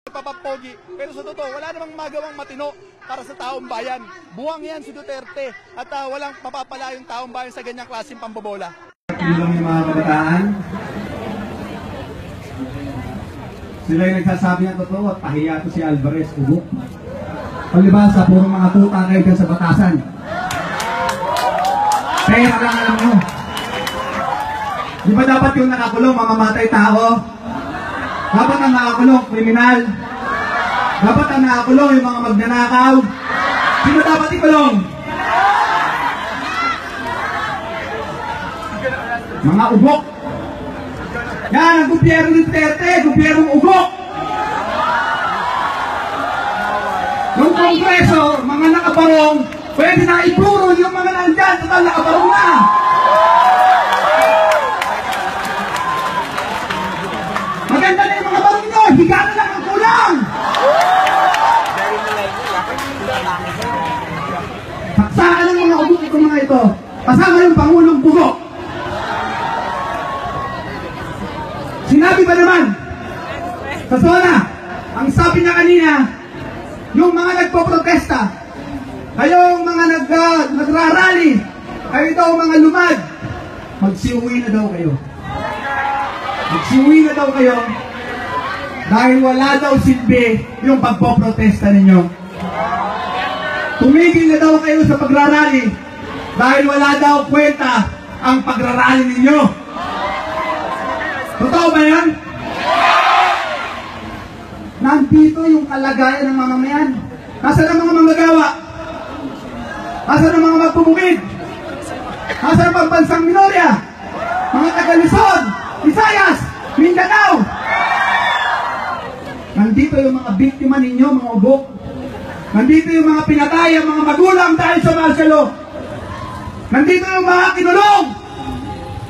Papapogi, pero sa totoo, wala namang magawang matino para sa taong bayan. Buwang yan si Duterte at walang mapapala yung taong bayan sa ganyang klaseng pambobola. Yung mga kabataan, sila yung nagsasabi ng totoo at pahiya to si Alvarez, ugok. Palibasa, puro mga tuta kayo dyan sa batasan. Pera lang alam nyo. Di ba dapat yung nakakulong, mamamatay tao? Dapat ang nakakulong, kriminal. Dapat ang nakakulong, yung mga magnanakaw. Sino dapat ikulong? Mga ugok. Yan ang gobyerno ni Duterte, gobyernong ugok. Yung Kongreso, mga nakabarong, pwede na ipuro yung mga nandyan, total nakabarong na. Maganda na yung mga barong nyo, higa na lang ang kulang. Saksakan ng mga ugok itong mga ito. Kasama yung Pangulong Bugok. Sinabi ba naman sa SONA, ang sabi niya kanina, yung mga nagpo-protesta, kayong mga nagrarally, kayo daw mga lumad, magsiuwi na daw kayo. Magsiuwi na daw kayo dahil wala daw silbi yung pagpo-protesta ninyo. Tumigil na daw kayo sa pagrarally dahil wala daw kwenta ang pagrarally ninyo. Totoo ba yan? Nandito yung kalagayan ng mamamayan. Nasaan ang mga manggagawa? Nasaan ang mga magpupukid? Nasaan ang pambansang minorya? Mga taga-Luzon, Visayas, Mindanao. Nandito yung mga biktima ninyo, mga ugok. Nandito yung mga pinatay, ang mga magulang dahil sa martial law. Nandito yung mga kinulong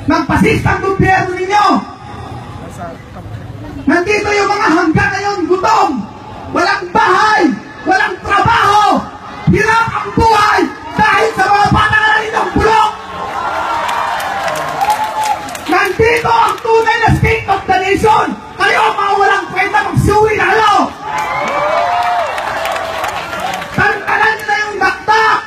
ng pasistang gobyerno ninyo. Nandito yung mga hanggang ngayon gutom, walang bahay, walang trabaho, hirap ang buhay dahil sa mga patakaran ninyong bulok. Nandito ang tunay na state of the nation. Kayo ang mga walang kwenta, magsuwi na kayo. Tantanan nyo na yung dakdak.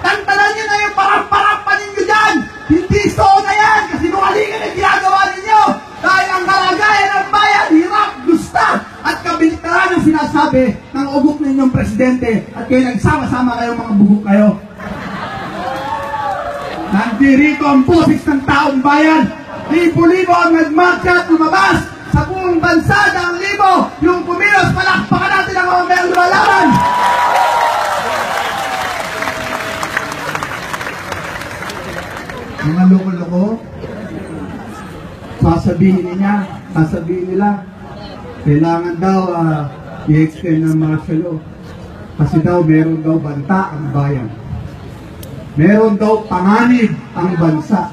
Tantanan nyo na yung parampa ninyo dyan. Hindi na yan, kasi nungalingan ang ginagawa ninyo. Dahil ang kalagayan ng bayan, hirap, gusta, at kabilitaran ang sinasabi ng ugok ninyong presidente. At kayo nagsama-sama kayo, mga bugok kayo. Nandirito ang boses ng taong bayan. Libo-libo ang nagmarcha at lumabas sa buong bansa, daang libo yung kumilos. Palakpakan natin ang mga mayang lumalaban. Mga loko-loko, sasabihin nila, kailangan daw i-extend ng martial law. Kasi daw meron daw banta ang bayan. Meron daw panganib ang bansa.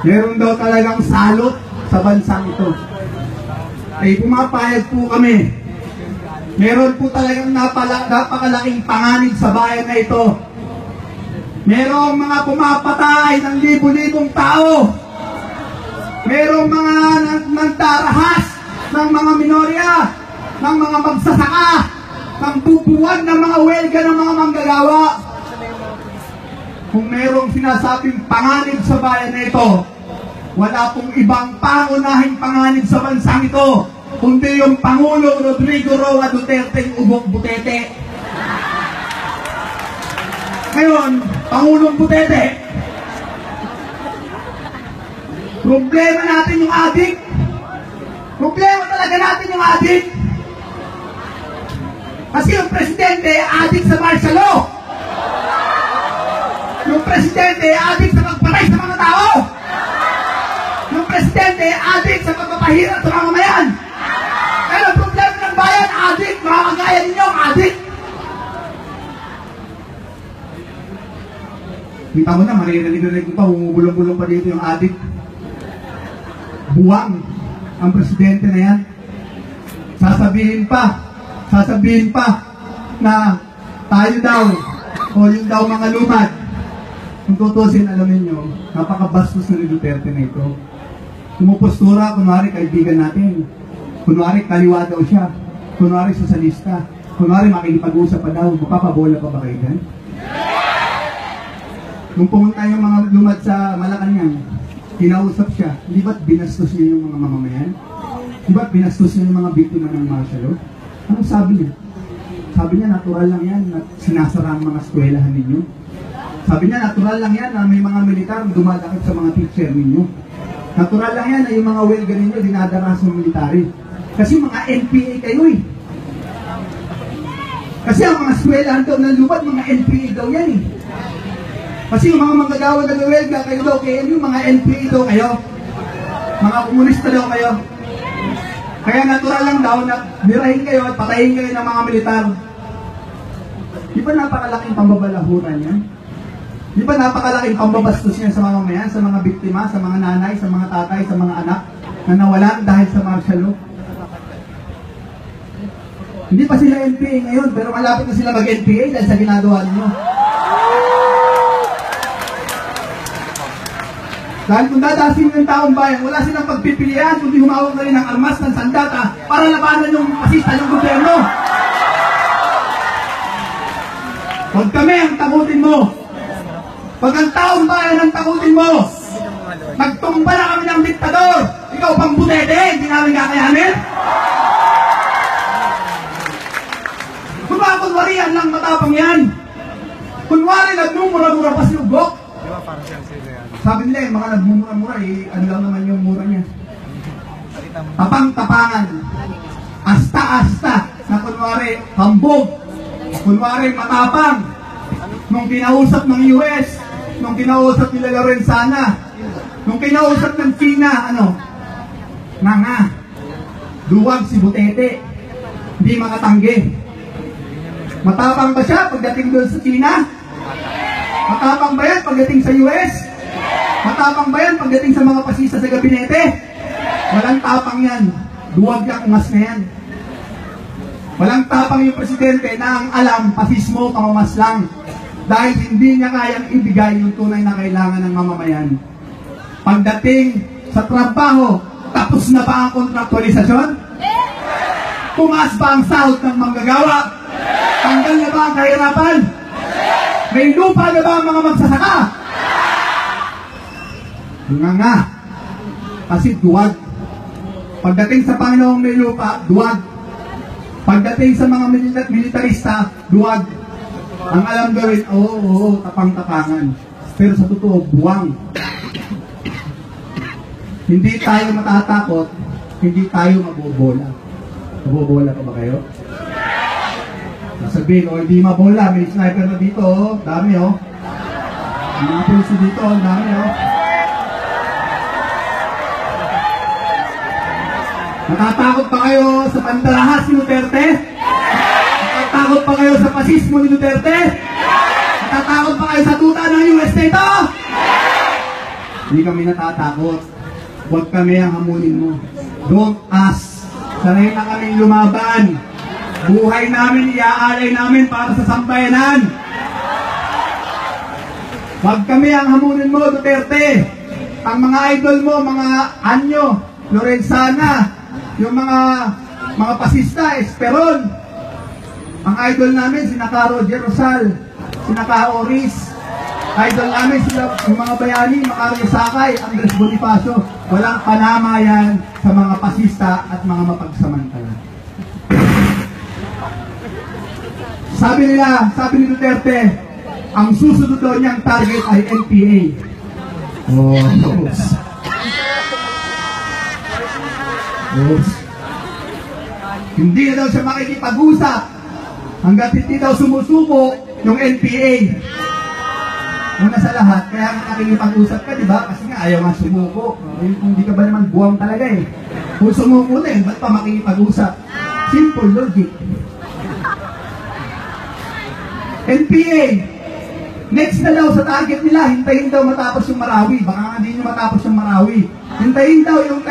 Meron daw talagang salot sa bansang ito. Ay pumapayag po kami. Meron po talagang napakalaking panganib sa bayan na ito. Merong mga pumapatay ng libo-libong tao. Merong mga nagdarahas ng mga minorya, ng mga magsasaka, ng bubuwan ng mga welga ng mga manggagawa. Kung merong sinasabing panganib sa bayan na ito, wala pong ibang pangunahing panganib sa bansang ito, kundi yung Pangulong Rodrigo Roa Duterte Ugok Butete. Ngayon, Pangulong Butete, problema natin yung adik. Problema talaga natin yung adik. Kasi yung presidente, adik sa martial law. Yung presidente, adik sa pagpatay sa mga tao. Yung presidente, adik sa pagpapahirap sa mga mamayan. Kaya ang problema ng bayan, adik. Mga kagaya ninyo, adik. Kita mo na, maririnig ko pa, humubulong-bulong pa dito yung adik. Buwang ang presidente na yan. Sasabihin pa na tayo daw o yung daw mga lumad. Kung tutusin, alam niyo, napakabastos na ni Duterte na ito. Pumupostura, kunwari kaibigan natin. Kunwari kaliwa daw siya. Kunwari sosyalista. Kunwari makikipag-usap pa daw. Mapapabola pa ba kayo dyan? Nung pumunta yung mga lumad sa Malacanang, kinausap siya, di ba't binastos niya yung mga mamamayan? Di ba't binastos niya yung mga biktima ng martial law? Anong sabi niya? Sabi niya, natural lang yan na sinasara ang mga eskwelahan ninyo. Sabi niya, natural lang yan na may mga militar dumadakip sa mga teacher ninyo. Natural lang yan na yung mga welga ninyo dinadaras ng military. Kasi mga NPA kayo eh. Kasi ang mga eskwelahan daw ng lumad, mga NPA daw yan eh. Kasi yung mga manggagawa na welga, kayo daw, kaya yung mga NPA daw kayo. Mga komunista daw kayo. Kaya natural lang daw na nirahin kayo at patayin kayo ng mga militar. Di ba napakalaking pambabalahuran yan? Di ba napakalaking pambabastos yan sa mga mamayan, sa mga biktima, sa mga nanay, sa mga tatay, sa mga anak na nawalan dahil sa martial law? Hindi pa sila NPA ngayon, pero malapit na sila mag-NPA dahil sa ginagawa ninyo. Dahil kung dadasin yung taong bayan, wala silang pagpipilian kundi humawak na rin ng armas ng sandata para labanan yung pasista ng gobyerno. Huwag kami ang takutin mo. Pag ang taong bayan ang takutin mo, nagtumba na kami ng diktador. Ikaw pang butete, hindi namin kakayanin. Kunwarihan lang matapang yan. Kunwari nagmumura-mura pa si Ugok. Sabi nila yung mga nagmumura-mura, ano lang naman yung mura niya. Tapang-tapangan. Asta-asta. Na kunwari, hambog. Kunwari, matapang. Nung kinausap ng US, nung kinausap nila Lorenzana, nung kinausap ng China, nga. Duwag si Butete. Hindi makatanggi. Matapang ba siya pagdating doon sa China? Matapang ba yan pagdating sa US? Matapang ba yan pagdating sa mga pasista sa gabinete? Walang tapang yan. Duwag yung ungas na yan. Walang tapang yung presidente na ang alam, pasismo, pamamas lang. Dahil hindi niya kayang ibigay yung tunay na kailangan ng mamamayan. Pagdating sa trabaho, tapos na ba ang kontraktualisasyon? Tumaas ba ang sahod ng manggagawa? Tanggal na ba ang kahirapan? May lupa na ba ang mga magsasaka? Nga. Kasi duwag. Pagdating sa Panginoong may lupa, duwag. Pagdating sa mga militarista, duwag. Ang alam gawin, oo, tapang-tapangan. Pero sa totoo, buwang. Hindi tayo matatakot, hindi tayo mabobola. Mabobola pa ba kayo? Sabihin, hindi mabola, may sniper na dito, dami May mga puliso dito, dami Natatakot pa kayo sa pandarahas ni Duterte? Natatakot pa kayo sa pasismo ni Duterte? Natatakot pa kayo sa tuta ng US nito? Hindi kami natatakot. Huwag kami ang hamunin mo. Don't ask. Sanay na kaming lumaban. Buhay namin, iaalay namin para sa sambayanan. Huwag kami ang hamunin mo, Duterte. Ang mga idol mo, mga Anyo, Lorenzana, yung mga pasista, Esperon. Ang idol namin, sina Roger Rosal, sina Oris. Idol namin, sila, yung mga bayani, Macario Sakay, Andres Bonifacio. Walang panama yan sa mga pasista at mga mapagsamantala. Sabi ni Duterte, ang susunod daw niyang target ay NPA. Hindi na daw siya makikipag-usap hanggat hindi daw sumusuko yung NPA. Una sa lahat, kaya nakikipag-usap ka, di ba? Kasi nga ayaw nga sumuko. Hindi ka ba naman buwang talaga eh. Kung sumuko na ba't pa makikipag-usap? Simple logic. NPA, next na daw sa target nila, hintayin daw matapos yung Marawi. Baka nga hindi nyo matapos yung Marawi. Hintayin daw yung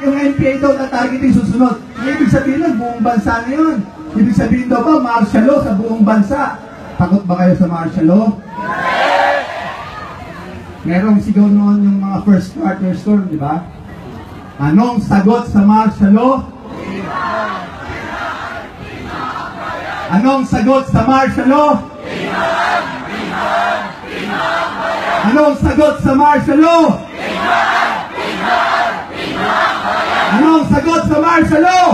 NPA daw na target yung susunod. Ibig sabihin nun, buong bansa na yun. Ibig sabihin daw ba, martial law sa buong bansa. Takot ba kayo sa martial law? Merong sigaw noon yung mga first quarter storm, di ba? Anong sagot sa martial law? Anong sagot sa martial law? Anong sagot sa martial law? Anong sagot sa martial law?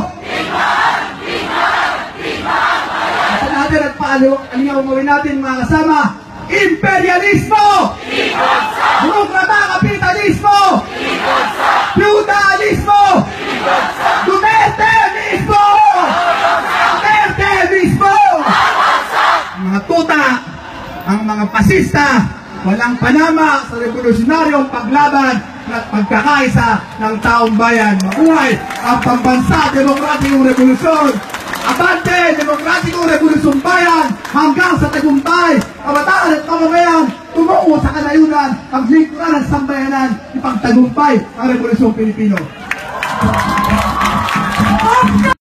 Sa natin at ano nga umawin natin mga kasama? Imperialismo! Burokrata, kapitalismo! Feudalismo! Duterte mismo! Duterte mismo! Ang mga tuta, ang mga pasista, walang panama sa revolusyonaryong paglaban at pagkakaisa ng taong bayan. Mabuhay ang pambansa demokratikong revolusyon! Abante, demokratikong revolusyon bayan hanggang sa tagumpay, kabataan at mamamayan, tumungo sa kanayunan, ang lingkuran ng sambayanan, ipagtagumpay ang revolusyon Pilipino.